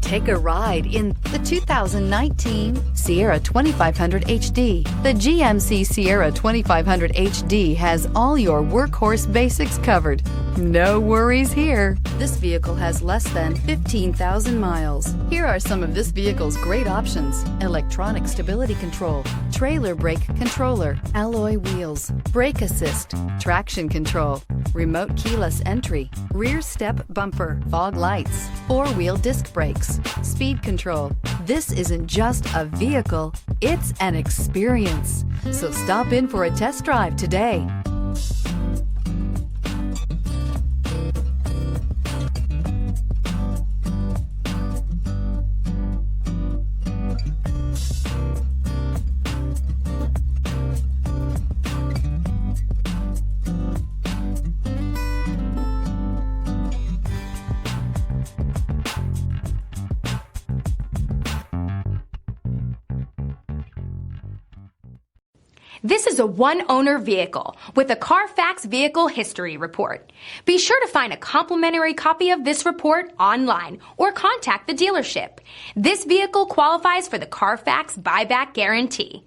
Take a ride in the 2019 Sierra 2500 HD. The GMC Sierra 2500 HD has all your workhorse basics covered. No worries here. This vehicle has less than 15,000 miles. Here are some of this vehicle's great options: electronic stability control, trailer brake controller, alloy wheels, brake assist, traction control, remote keyless entry, rear step bumper, fog lights, four-wheel disc brakes, speed control. This isn't just a vehicle, it's an experience. So stop in for a test drive today. This is a one-owner vehicle with a Carfax Vehicle History Report. Be sure to find a complimentary copy of this report online or contact the dealership. This vehicle qualifies for the Carfax Buyback Guarantee.